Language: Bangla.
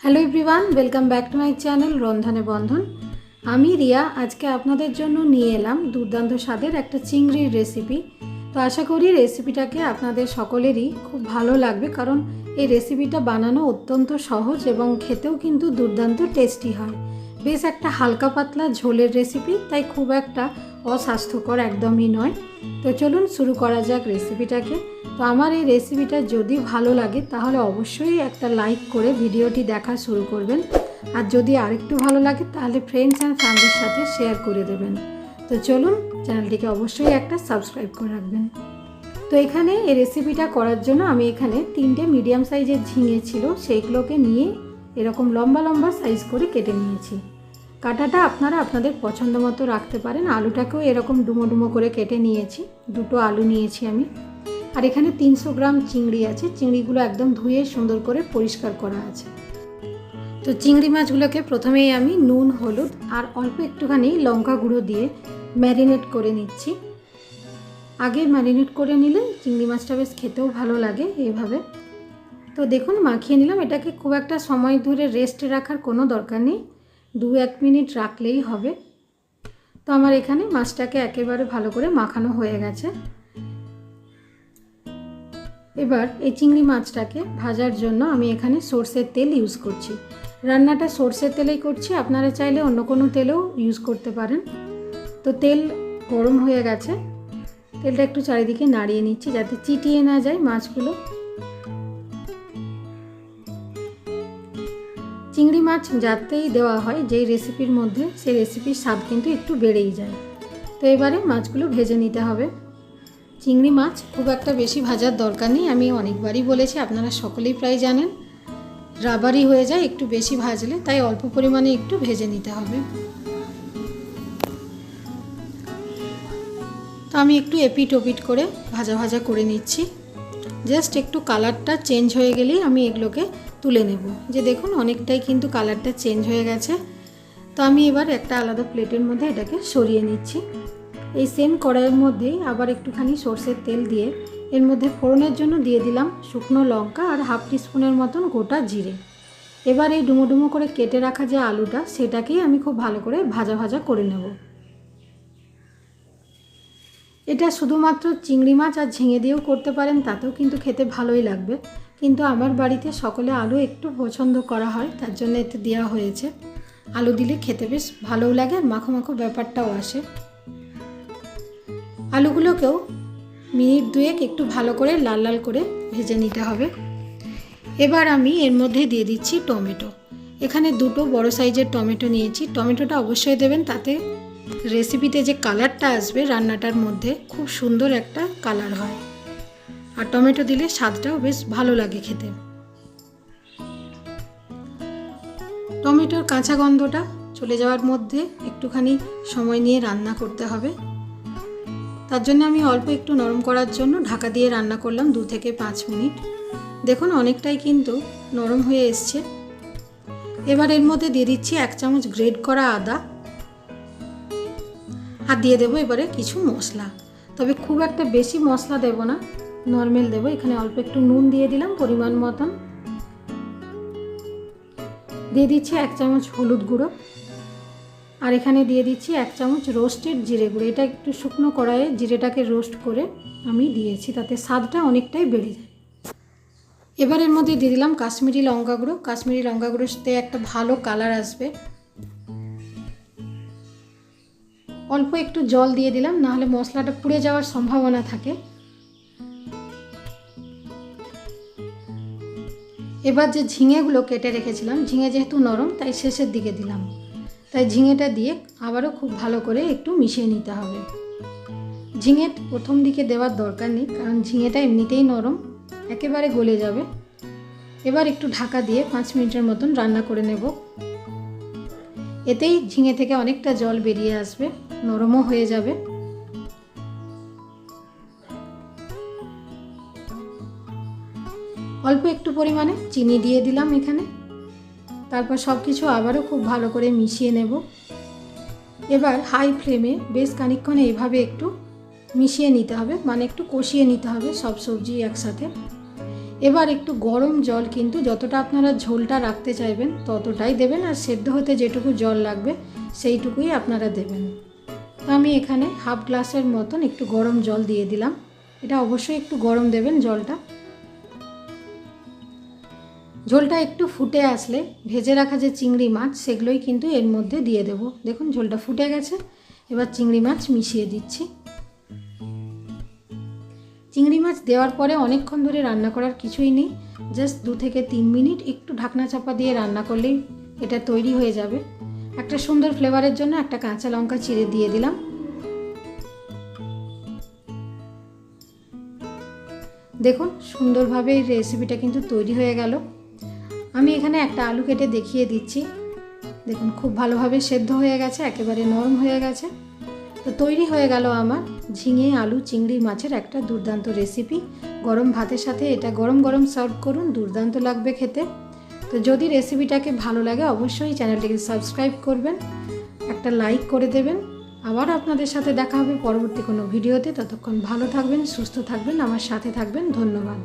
Hello everyone, welcome back to my channel রন্ধনে বন্ধন। আমি রিয়া আজকে আপনাদের জন্য নিয়ে এলাম দুর্দান্ত স্বাদের একটা চিংড়ির রেসিপি। তো আশা করি রেসিপিটাকে আপনাদের সকলেরই খুব ভালো লাগবে, কারণ এই রেসিপিটা বানানো অত্যন্ত সহজ এবং খেতেও কিন্তু দুর্দান্ত টেস্টি হয়। বেশ একটা হালকা পাতলা ঝোলের রেসিপি, তাই খুব একটা অস্বাস্থ্যকর একদমই নয়। তো চলুন শুরু করা যাক রেসিপিটাকে। তো আমার এই রেসিপিটা যদি ভালো লাগে তাহলে অবশ্যই একটা লাইক করে ভিডিওটি দেখা শুরু করবেন, আর যদি আরেকটু ভালো লাগে তাহলে ফ্রেন্ডস অ্যান্ড ফ্যামিলির সাথে শেয়ার করে দেবেন। তো চলুন, চ্যানেলটিকে অবশ্যই একটা সাবস্ক্রাইব করে রাখবেন। তো এখানে এই রেসিপিটা করার জন্য আমি এখানে 3টে মিডিয়াম সাইজের ঝিঙে ছিল, সেইগুলোকে নিয়ে এরকম লম্বা লম্বা সাইজ করে কেটে নিয়েছি। কাটাটা আপনারা আপনাদের পছন্দ মতো রাখতে পারেন। আলুটাকেও এরকম ডুমো ডুমো করে কেটে নিয়েছি, 2টো আলু নিয়েছি আমি। আর এখানে 300 গ্রাম চিংড়ি আছে, চিংড়িগুলো একদম ধুয়ে সুন্দর করে পরিষ্কার করা আছে। তো চিংড়ি মাছগুলোকে প্রথমেই আমি নুন, হলুদ আর অল্প একটুখানি লঙ্কা গুঁড়ো দিয়ে ম্যারিনেট করে নিচ্ছি। আগে ম্যারিনেট করে নিলে চিংড়ি মাছটা বেশ খেতেও ভালো লাগে এইভাবে। তো দেখুন, মাখিয়ে নিলাম। এটাকে খুব একটা সময় ধরে রেস্টে রাখার কোনো দরকার নেই, 2-1 মিনিট রাখলেই হবে। তো আমার এখানে মাছটাকে একেবারে ভালো করে মাখানো হয়ে গেছে। এবার এই চিংড়ি মাছটাকে ভাজার জন্য আমি এখানে সরষের তেল ইউজ করছি। রান্নাটা সরষের তেলেই করছি, আপনারা চাইলে অন্য কোনো তেলেও ইউজ করতে পারেন। তো তেল গরম হয়ে গেছে, তেলটা একটু চারিদিকে নাড়িয়ে নিচ্ছি যাতে চিটিয়ে না যায় মাছগুলো। চিংড়ি মাছ যাতেই দেওয়া হয় যেই রেসিপির মধ্যে, সেই রেসিপির স্বাদ কিন্তু একটু বেড়েই যায়। তো এবারে মাছগুলো ভেজে নিতে হবে। চিংড়ি মাছ খুব একটা বেশি ভাজার দরকার নেই, আমি অনেকবারই বলেছি, আপনারা সকলেই প্রায় জানেন। রাবারি হয়ে যায় একটু বেশি ভাজলে, তাই অল্প পরিমাণে একটু ভেজে নিতে হবে। তো আমি একটু এপিট ওপিট করে ভাজা ভাজা করে নিচ্ছি। জাস্ট একটু কালারটা চেঞ্জ হয়ে গেলেই আমি এগুলোকে তুলে নেব। যে দেখুন, অনেকটাই কিন্তু কালারটা চেঞ্জ হয়ে গেছে। তো আমি এবার একটা আলাদা প্লেটের মধ্যে এটাকে সরিয়ে নিচ্ছি। এই সেম কড়াইয়ের মধ্যেই আবার একটুখানি সরষের তেল দিয়ে এর মধ্যে ফোড়নের জন্য দিয়ে দিলাম শুকনো লঙ্কা আর হাফ টিস্পুনের মতন গোটা জিরে। এবার এই ডুমো ডুমো করে কেটে রাখা যে আলুটা, সেটাকেই আমি খুব ভালো করে ভাজা ভাজা করে নেব। এটা শুধুমাত্র চিংড়ি মাছ আর ঝিঙে দিয়েও করতে পারেন, তাতেও কিন্তু খেতে ভালোই লাগবে। কিন্তু আমার বাড়িতে সকলে আলু একটু পছন্দ করা হয়, তার জন্য এতে দেওয়া হয়েছে। আলু দিলে খেতে বেশ ভালোও লাগে আর মাখো মাখো ব্যাপারটাও আসে। আলুগুলোকেও মিনিট 2 একটু ভালো করে লাল লাল করে ভেজে নিতে হবে। এবার আমি এর মধ্যে দিয়ে দিচ্ছি টমেটো। এখানে 2টো বড় সাইজের টমেটো নিয়েছি। টমেটোটা অবশ্যই দেবেন, তাতে রেসিপিতে যে কালারটা আসবে রান্নাটার মধ্যে খুব সুন্দর একটা কালার হয়, আর টমেটো দিলে স্বাদটাও বেশ ভালো লাগে খেতে। টমেটোর কাঁচা গন্ধটা চলে যাওয়ার মধ্যে একটুখানি সময় নিয়ে রান্না করতে হবে। তার জন্য আমি অল্প একটু নরম করার জন্য ঢাকা দিয়ে রান্না করলাম 2 থেকে 5 মিনিট। দেখুন, অনেকটাই কিন্তু নরম হয়ে এসছে। এবার এর মধ্যে দিয়ে দিচ্ছি 1 চামচ গ্রেট করা আদা, আর দিয়ে দেবো এবারে কিছু মশলা। তবে খুব একটা বেশি মশলা দেব না, নর্মাল দেবো। এখানে অল্প একটু নুন দিয়ে দিলাম পরিমাণ মতন, দিয়ে দিচ্ছি 1 চামচ হলুদ গুঁড়ো, আর এখানে দিয়ে দিচ্ছি 1 চামচ রোস্টেড জিরে গুঁড়ো। এটা একটু শুকনো কড়াইয়ে জিরেটাকে রোস্ট করে আমি দিয়েছি, তাতে স্বাদটা অনেকটাই বেড়ে যায়। এবার এর মধ্যে দিয়ে দিলাম কাশ্মীরি লঙ্কা গুঁড়ো। কাশ্মীরি লঙ্কা গুঁড়োতে একটা ভালো কালার আসবে। অল্প একটু জল দিয়ে দিলাম, নাহলে মশলাটা পুড়ে যাওয়ার সম্ভাবনা থাকে। এবার যে ঝিঙেগুলো কেটে রেখেছিলাম, ঝিঙে যেহেতু নরম তাই শেষের দিকে দিলাম, তাই ঝিঙেটা দিয়ে আবারও খুব ভালো করে একটু মিশিয়ে নিতে হবে। ঝিঙে প্রথম দিকে দেওয়ার দরকার নেই, কারণ ঝিঙেটা এমনিতেই নরম, একেবারে গলে যাবে। এবার একটু ঢাকা দিয়ে 5 মিনিটের মতন রান্না করে নেব। এতেই ঝিঙে থেকে অনেকটা জল বেরিয়ে আসবে, নরমও হয়ে যাবে। অল্প একটু পরিমাণে চিনি দিয়ে দিলাম এখানে। তারপর সব কিছু আবারও খুব ভালো করে মিশিয়ে নেব। এবার হাই ফ্লেমে বেশ খানিকক্ষণ এইভাবে একটু মিশিয়ে নিতে হবে, মানে একটু কষিয়ে নিতে হবে সব সবজি একসাথে। এবার একটু গরম জল কিন্তু যতটা আপনারা ঝোলটা রাখতে চাইবেন ততটাই দেবেন, আর সেদ্ধ হতে যেটুকু জল লাগবে সেইটুকুই আপনারা দেবেন। তো আমি এখানে হাফ গ্লাসের মতন একটু গরম জল দিয়ে দিলাম। এটা অবশ্যই একটু গরম দেবেন জলটা। ঝোলটা একটু ফুটে আসলে ভেজে রাখা যে চিংড়ি মাছ সেগুলোই কিন্তু এর মধ্যে দিয়ে দেব। দেখুন ঝোলটা ফুটে গেছে, এবার চিংড়ি মাছ মিশিয়ে দিচ্ছি। চিংড়ি মাছ দেওয়ার পরে অনেকক্ষণ ধরে রান্না করার কিছুই নেই, জাস্ট 2 থেকে 3 মিনিট একটু ঢাকনা চাপা দিয়ে রান্না করলেই এটা তৈরি হয়ে যাবে। একটা সুন্দর ফ্লেভারের জন্য একটা কাঁচা লঙ্কা চিড়ে দিয়ে দিলাম। দেখুন সুন্দরভাবে এই রেসিপিটা কিন্তু তৈরি হয়ে গেল। আমি এখানে একটা আলু কেটে দেখিয়ে দিচ্ছি। দেখুন খুব ভালোভাবে সেদ্ধ হয়ে গেছে, একেবারে নরম হয়ে গেছে। তো তৈরি হয়ে গেল আমার ঝিঙে আলু চিংড়ি মাছের একটা দুর্দান্ত রেসিপি। গরম ভাতের সাথে এটা গরম গরম সার্ভ করুন, দুর্দান্ত লাগবে খেতে। তো যদি রেসিপিটাকে ভালো লাগে অবশ্যই চ্যানেলটিকে সাবস্ক্রাইব করবেন, একটা লাইক করে দেবেন। আবার আপনাদের সাথে দেখা হবে পরবর্তী কোনো ভিডিওতে। ততক্ষণ ভালো থাকবেন, সুস্থ থাকবেন, আমার সাথে থাকবেন। ধন্যবাদ।